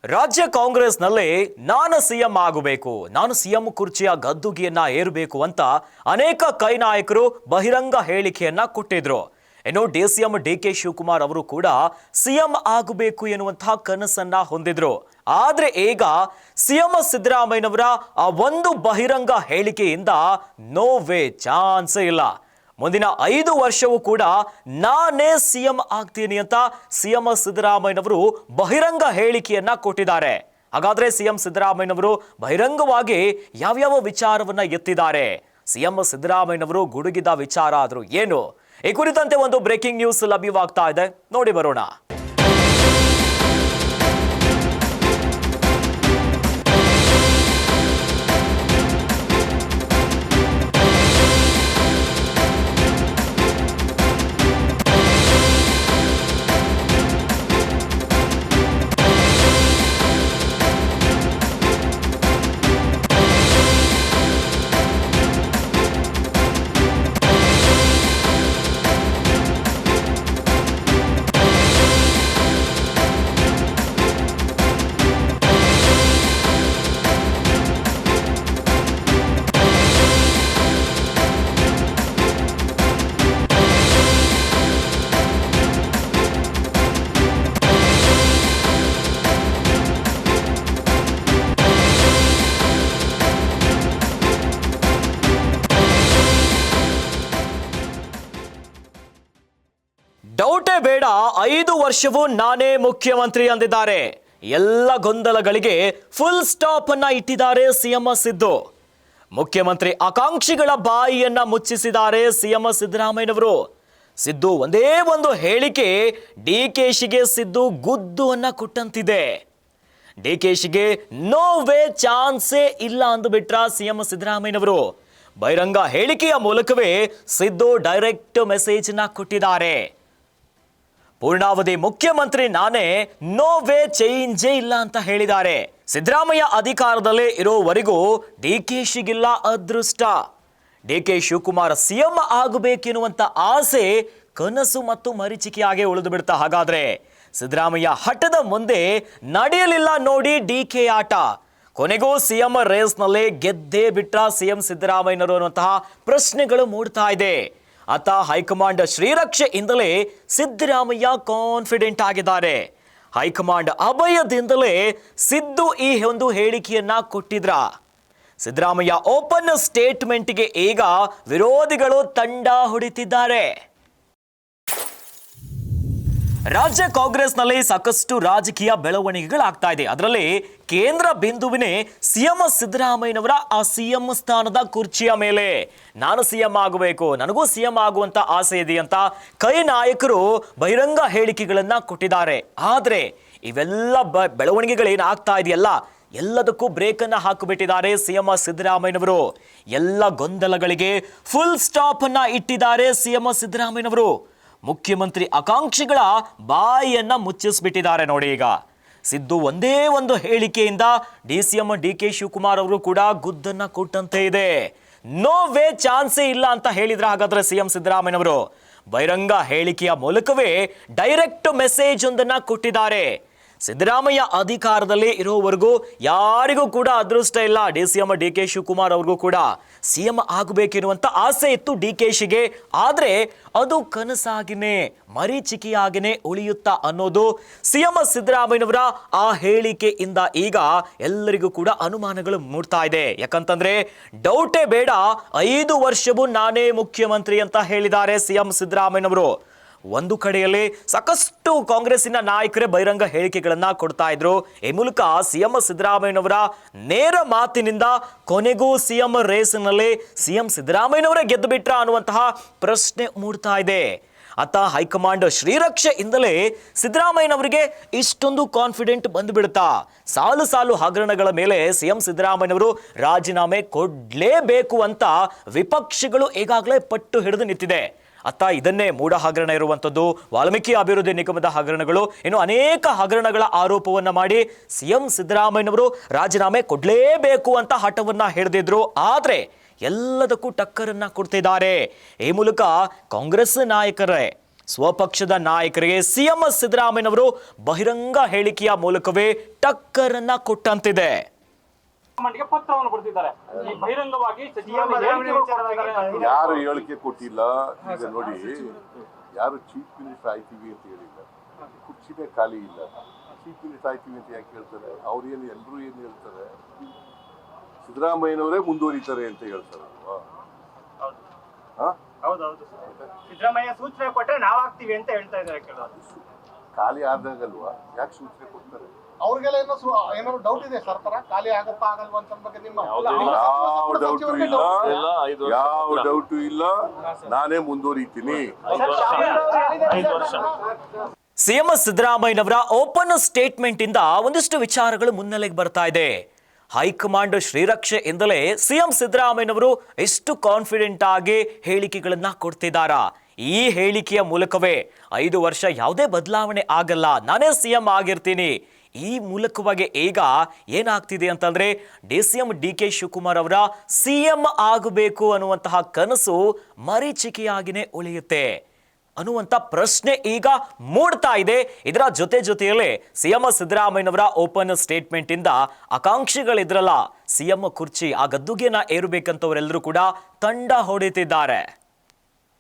ರಾಜ್ಯ ಕಾಂಗ್ರೆಸ್ನಲ್ಲಿ ನಾನು ಸಿಎಂ ಆಗಬೇಕು, ನಾನು ಸಿಎಂ ಕುರ್ಚಿಯ ಗದ್ದುಗೆಯನ್ನ ಏರಬೇಕು ಅಂತ ಅನೇಕ ಕೈ ನಾಯಕರು ಬಹಿರಂಗ ಹೇಳಿಕೆಯನ್ನ ಕೊಟ್ಟಿದ್ರು. ಇನ್ನು ಡಿಸಿಎಂ ಡಿಕೆ ಶಿವಕುಮಾರ್ ಅವರು ಕೂಡ ಸಿಎಂ ಆಗಬೇಕು ಎನ್ನುವಂತಹ ಕನಸನ್ನ ಹೊಂದಿದ್ರು. ಆದ್ರೆ ಈಗ ಸಿಎಂ ಸಿದ್ದರಾಮಯ್ಯನವರ ಆ ಒಂದು ಬಹಿರಂಗ ಹೇಳಿಕೆಯಿಂದ ನೋ ವೇ, ಚಾನ್ಸೇ ಇಲ್ಲ, ಮುಂದಿನ 5 ವರ್ಷವೂ ಕೂಡ ನಾನೇ ಸಿಎಂ ಆಗ್ತೀನಿ ಅಂತ ಸಿಎಂ ಸಿದ್ದರಾಮಯ್ಯನವರು ಬಹಿರಂಗ ಹೇಳಿಕೆಯನ್ನ ಕೊಟ್ಟಿದ್ದಾರೆ. ಹಾಗಾದ್ರೆ ಸಿಎಂ ಸಿದ್ದರಾಮಯ್ಯನವರು ಬಹಿರಂಗವಾಗಿ ಯಾವ್ಯಾವ ವಿಚಾರವನ್ನ ಎತ್ತಿದ್ದಾರೆ, ಸಿಎಂ ಸಿದ್ದರಾಮಯ್ಯನವರು ಗುಡುಗಿದ ವಿಚಾರ ಆದ್ರೂ ಏನು, ಈ ಕುರಿತಂತೆ ಒಂದು ಬ್ರೇಕಿಂಗ್ ನ್ಯೂಸ್ ಲಭ್ಯವಾಗ್ತಾ ಇದೆ, ನೋಡಿ ಬರೋಣ. ಡೌಟೇ ಬೇಡ, 5 ವರ್ಷವೂ ನಾನೇ ಮುಖ್ಯಮಂತ್ರಿ ಅಂದಿದ್ದಾರೆ. ಎಲ್ಲ ಗೊಂದಲಗಳಿಗೆ ಫುಲ್ ಸ್ಟಾಪ್ ಅನ್ನ ಇಟ್ಟಿದ್ದಾರೆ ಸಿಎಂ ಸಿದ್ದು. ಮುಖ್ಯಮಂತ್ರಿ ಆಕಾಂಕ್ಷಿಗಳ ಬಾಯಿಯನ್ನ ಮುಚ್ಚಿಸಿದ್ದಾರೆ ಸಿಎಂ ಸಿದ್ದರಾಮಯ್ಯನವರು. ಸಿದ್ದು ಒಂದೇ ಒಂದು ಹೇಳಿಕೆ ಡಿಕೆಶಿಗೆ ಸಿದ್ದು ಗುದ್ದು ಅನ್ನ ಕೊಟ್ಟಂತಿದೆ. ಡಿಕೆಶಿಗೆ ನೋ ವೇ, ಚಾನ್ಸೇ ಇಲ್ಲ ಅಂದುಬಿಟ್ರ ಸಿಎಂ ಸಿದ್ದರಾಮಯ್ಯನವರು. ಬಹಿರಂಗ ಹೇಳಿಕೆಯ ಮೂಲಕವೇ ಸಿದ್ದು ಡೈರೆಕ್ಟ್ ಮೆಸೇಜ್ ನ ಕೊಟ್ಟಿದ್ದಾರೆ. ಪೂರ್ಣಾವಧಿ ಮುಖ್ಯಮಂತ್ರಿ ನಾನೇ, ನೋ ವೇ, ಚೇಂಜೇ ಇಲ್ಲ ಅಂತ ಹೇಳಿದ್ದಾರೆ. ಸಿದ್ದರಾಮಯ್ಯ ಅಧಿಕಾರದಲ್ಲೇ ಇರೋವರೆಗೂ ಡಿಕೆಶಿಗಿಲ್ಲ ಅದೃಷ್ಟ. ಡಿಕೆ ಶಿವಕುಮಾರ್ ಸಿಎಂ ಆಗಬೇಕೆನ್ನುವಂತ ಆಸೆ ಕನಸು ಮತ್ತು ಮರೀಚಿಕೆಯಾಗಿ ಉಳಿದು ಬಿಡ್ತಾ. ಹಾಗಾದ್ರೆ ಸಿದ್ದರಾಮಯ್ಯ ಹಠದ ಮುಂದೆ ನಡೆಯಲಿಲ್ಲ ನೋಡಿ ಡಿಕೆ ಆಟ. ಕೊನೆಗೂ ಸಿಎಂ ರೇಸ್ನಲ್ಲೇ ಗೆದ್ದೇ ಬಿಟ್ಟ ಸಿಎಂ ಸಿದ್ದರಾಮಯ್ಯನವರು ಅನ್ನುವಂತಹ ಪ್ರಶ್ನೆಗಳು ಮೂಡ್ತಾ ಇದೆ. ಆತ ಹೈಕಮಾಂಡ್ ಶ್ರೀರಕ್ಷೆಯಿಂದಲೇ ಸಿದ್ದರಾಮಯ್ಯ ಕಾನ್ಫಿಡೆಂಟ್ ಆಗಿದ್ದಾರೆ. ಹೈಕಮಾಂಡ್ ಅಭಯದಿಂದಲೇ ಸಿದ್ದು ಈ ಒಂದು ಹೇಳಿಕೆಯನ್ನ ಕೊಟ್ಟಿದ್ರ. ಸಿದ್ದರಾಮಯ್ಯ ಓಪನ್ ಸ್ಟೇಟ್ಮೆಂಟ್ಗೆ ಈಗ ವಿರೋಧಿಗಳು ತಂಡ ಹೊಡಿತಿದ್ದಾರೆ. ರಾಜ್ಯ ಕಾಂಗ್ರೆಸ್ನಲ್ಲಿ ಸಾಕಷ್ಟು ರಾಜಕೀಯ ಬೆಳವಣಿಗೆಗಳಾಗ್ತಾ ಇದೆ. ಅದರಲ್ಲಿ ಕೇಂದ್ರ ಬಿಂದುವಿನೇ ಸಿಎಂ ಸಿದ್ದರಾಮಯ್ಯನವರ ಆ ಸಿಎಂ ಸ್ಥಾನದ ಕುರ್ಚಿಯ ಮೇಲೆ ನಾನು ಸಿಎಂ ಆಗಬೇಕು, ನನಗೂ ಸಿಎಂ ಆಗುವಂತ ಆಸೆ ಇದೆ ಅಂತ ಕೈ ನಾಯಕರು ಬಹಿರಂಗ ಹೇಳಿಕೆಗಳನ್ನ ಕೊಟ್ಟಿದ್ದಾರೆ. ಆದ್ರೆ ಇವೆಲ್ಲ ಬೆಳವಣಿಗೆಗಳೇನಾಗ್ತಾ ಇದೆಯಲ್ಲ, ಎಲ್ಲದಕ್ಕೂ ಬ್ರೇಕ್ ಅನ್ನ ಹಾಕಿಬಿಟ್ಟಿದ್ದಾರೆ ಸಿಎಂ ಸಿದ್ದರಾಮಯ್ಯನವರು. ಎಲ್ಲ ಗೊಂದಲಗಳಿಗೆ ಫುಲ್ ಸ್ಟಾಪ್ ಅನ್ನ ಇಟ್ಟಿದ್ದಾರೆ ಸಿಎಂ ಸಿದ್ದರಾಮಯ್ಯನವರು. ಮುಖ್ಯಮಂತ್ರಿ ಆಕಾಂಕ್ಷಿಗಳ ಬಾಯಿಯನ್ನ ಮುಚ್ಚಿಸ್ಬಿಟ್ಟಿದ್ದಾರೆ ನೋಡಿ. ಈಗ ಸಿದ್ದು ಒಂದೇ ಒಂದು ಹೇಳಿಕೆಯಿಂದ ಡಿಸಿಎಂ ಡಿಕೆ ಶಿವಕುಮಾರ್ ಅವರು ಕೂಡ ಗುದ್ದನ್ನ ಕೊಟ್ಟಂತೆ ಇದೆ. ನೋ ವೇ, ಚಾನ್ಸೇ ಇಲ್ಲ ಅಂತ ಹೇಳಿದ್ರ ಹಾಗಾದ್ರೆ ಸಿಎಂ ಸಿದ್ದರಾಮಯ್ಯನವರು ಬಹಿರಂಗ ಹೇಳಿಕೆಯ ಮೂಲಕವೇ ಡೈರೆಕ್ಟ್ ಮೆಸೇಜ್ ಒಂದನ್ನ ಕೊಟ್ಟಿದ್ದಾರೆ. ಸಿದ್ದರಾಮಯ್ಯ ಅಧಿಕಾರದಲ್ಲಿ ಇರೋವರೆಗೂ ಯಾರಿಗೂ ಕೂಡ ಅದೃಷ್ಟ ಇಲ್ಲ. ಡಿಸಿಎಂ ಡಿಕೆ ಶಿವಕುಮಾರ್ ಅವ್ರಿಗೂ ಕೂಡ ಸಿಎಂ ಆಗಬೇಕೆನ್ನುವಂತ ಆಸೆ ಇತ್ತು ಡಿಕೆಶಿಗೆ. ಆದ್ರೆ ಅದು ಕನಸಾಗಿನೇ ಮರೀಚಿಕೆಯಾಗಿನೇ ಉಳಿಯುತ್ತಾ ಅನ್ನೋದು ಸಿಎಂ ಸಿದ್ದರಾಮಯ್ಯನವರ ಆ ಹೇಳಿಕೆಯಿಂದ ಈಗ ಎಲ್ಲರಿಗೂ ಕೂಡ ಅನುಮಾನಗಳು ಮೂಡ್ತಾ ಇದೆ. ಯಾಕಂತಂದ್ರೆ ಡೌಟೇ ಬೇಡ, 5 ವರ್ಷವೂ ನಾನೇ ಮುಖ್ಯಮಂತ್ರಿ ಅಂತ ಹೇಳಿದ್ದಾರೆ ಸಿಎಂ ಸಿದ್ದರಾಮಯ್ಯನವರು. ಒಂದು ಕಡೆಯಲ್ಲಿ ಸಾಕಷ್ಟು ಕಾಂಗ್ರೆಸ್ಸಿನ ನಾಯಕರೇ ಬಹಿರಂಗ ಹೇಳಿಕೆಗಳನ್ನ ಕೊಡ್ತಾ ಇದ್ರು. ಈ ಮೂಲಕ ಸಿಎಂ ಸಿದ್ದರಾಮಯ್ಯನವರ ನೇರ ಮಾತಿನಿಂದ ಕೊನೆಗೂ ಸಿಎಂ ರೇಸ್ನಲ್ಲಿ ಸಿಎಂ ಸಿದ್ದರಾಮಯ್ಯನವರೇ ಗೆದ್ದು ಬಿಟ್ರ ಅನ್ನುವಂತಹ ಪ್ರಶ್ನೆ ಮೂಡ್ತಾ ಇದೆ. ಆತ ಹೈಕಮಾಂಡ್ ಶ್ರೀರಕ್ಷೆಯಿಂದಲೇ ಸಿದ್ದರಾಮಯ್ಯನವರಿಗೆ ಇಷ್ಟೊಂದು ಕಾನ್ಫಿಡೆಂಟ್ ಬಂದುಬಿಡುತ್ತಾ. ಸಾಲು ಸಾಲು ಹಗರಣಗಳ ಮೇಲೆ ಸಿಎಂ ಸಿದ್ದರಾಮಯ್ಯನವರು ರಾಜೀನಾಮೆ ಕೊಡ್ಲೇಬೇಕು ಅಂತ ವಿಪಕ್ಷಗಳು ಈಗಾಗಲೇ ಪಟ್ಟು ಹಿಡಿದು ನಿಂತಿದೆ. ಅತ್ತ ಇದನ್ನೇ ಮೂಢ ಹಗರಣ ಇರುವಂಥದ್ದು, ವಾಲ್ಮೀಕಿ ಅಭಿವೃದ್ಧಿ ನಿಗಮದ ಹಗರಣಗಳು, ಇನ್ನು ಅನೇಕ ಹಗರಣಗಳ ಆರೋಪವನ್ನ ಮಾಡಿ ಸಿಎಂ ಸಿದ್ದರಾಮಯ್ಯನವರು ರಾಜೀನಾಮೆ ಕೊಡಲೇಬೇಕು ಅಂತ ಹಠವನ್ನ ಹಿಡಿದಿದ್ರು. ಆದ್ರೆ ಎಲ್ಲದಕ್ಕೂ ಟಕ್ಕರನ್ನ ಕೊಡ್ತಿದ್ದಾರೆ. ಈ ಮೂಲಕ ಕಾಂಗ್ರೆಸ್ ನಾಯಕರೇ ಸ್ವಪಕ್ಷದ ನಾಯಕರಿಗೆ ಸಿಎಂ ಸಿದ್ದರಾಮಯ್ಯನವರು ಬಹಿರಂಗ ಹೇಳಿಕೆಯ ಮೂಲಕವೇ ಟಕ್ಕರನ್ನ ಕೊಟ್ಟಂತಿದೆ. ಪತ್ರವನ್ನು ಬರೆದಿದ್ದಾರೆ. ಈ ಬಹಿರಂಗವಾಗಿ ಯಾರು ಹೇಳಿಕೆ ಕೊಟ್ಟಿಲ್ಲ. ಈಗ ನೋಡಿ, ಯಾರು ಚೀಫ್ ಮಿನಿಸ್ಟರ್ ಆಯ್ತೀವಿ ಅಂತ ಹೇಳಿಲ್ಲ, ಕುರ್ಚಿನೇ ಖಾಲಿ ಇಲ್ಲ. ಚೀಫ್ ಮಿನಿಸ್ಟರ್ ಆಯ್ತೀವಿ ಅಂತ ಯಾಕೆ ಹೇಳ್ತಾರೆ? ಅವ್ರೇನು ಎಲ್ಲರೂ ಏನು ಹೇಳ್ತಾರೆ? ಸಿದ್ದರಾಮಯ್ಯನವರೇ ಮುಂದುವರಿತಾರೆ ಅಂತ ಹೇಳ್ತಾರೆ ಅಲ್ವಾ? ಹೌದೌದು, ಸಿದ್ದರಾಮಯ್ಯ ಸೂಚನೆ ಕೊಟ್ಟರೆ ನಾವಾಗ್ತೀವಿ ಅಂತ ಹೇಳ್ತಾ ಇದ್ದಾರೆ ಕೆಲವರು. ಖಾಲಿ ಆದಾಗಲ್ವಾ ಯಾಕೆ ಸೂಚನೆ ಕೊಡ್ತಾರೆ? ಅವ್ರಿಗೆಲ್ಲ ಏನಾದ್ರು ಡೌಟ್ ಇದೆ ಸರ್ಕಾರ ಖಾಲಿ ಆಗತ್ತಾ ಆಗಲ್ವಾ ಅಂತ ಬಗ್ಗೆ? ನಿಮ್ಮ ಯಾವ ಡೌಟು ಇಲ್ಲ, ಯಾವ ಡೌಟು ಇಲ್ಲ. ನಾನೇ ಮುಂದುವರಿತೀನಿ. ಸಿಎಂ ಸಿದ್ದರಾಮಯ್ಯನವರ ಓಪನ್ ಸ್ಟೇಟ್ಮೆಂಟ್ ಇಂದ ಒಂದಿಷ್ಟು ವಿಚಾರಗಳು ಮುನ್ನೆಲೆಗೆ ಬರ್ತಾ ಇದೆ. ಹೈಕಮಾಂಡ್ ಶ್ರೀರಕ್ಷೆ ಎಂದಲೇ ಸಿಎಂ ಸಿದ್ದರಾಮಯ್ಯನವರು ಎಷ್ಟು ಕಾನ್ಫಿಡೆಂಟ್ ಆಗಿ ಹೇಳಿಕೆಗಳನ್ನ ಕೊಡ್ತಿದ್ದಾರಾ? ಈ ಹೇಳಿಕೆಯ ಮೂಲಕವೇ 5 ವರ್ಷ ಯಾವುದೇ ಬದಲಾವಣೆ ಆಗಲ್ಲ, ನಾನೇ ಸಿಎಂ ಆಗಿರ್ತೀನಿ. ಈ ಮೂಲಕವಾಗಿ ಈಗ ಏನಾಗ್ತಿದೆ ಅಂತಂದ್ರೆ DCM DK ಶಿವಕುಮಾರ್ ಅವರ ಸಿಎಂ ಆಗಬೇಕು ಅನ್ನುವಂತಹ ಕನಸು ಮರೀಚಿಕೆಯಾಗಿನೇ ಉಳಿಯುತ್ತೆ ಅನ್ನುವಂಥ ಪ್ರಶ್ನೆ ಈಗ ಮೂಡ್ತಾ ಇದೆ. ಇದರ ಜೊತೆಯಲ್ಲೇ ಸಿಎಂ ಸಿದ್ದರಾಮಯ್ಯನವರ ಓಪನ್ ಸ್ಟೇಟ್ಮೆಂಟ್ ಇಂದ ಆಕಾಂಕ್ಷಿಗಳಿದ್ರಲ್ಲ ಸಿಎಂ ಕುರ್ಚಿ, ಆ ಗದ್ದುಗೆನ ಏರಬೇಕಂತವರೆಲ್ಲರೂ ಕೂಡ ತಂಡ ಹೊಡೆತಿದ್ದಾರೆ.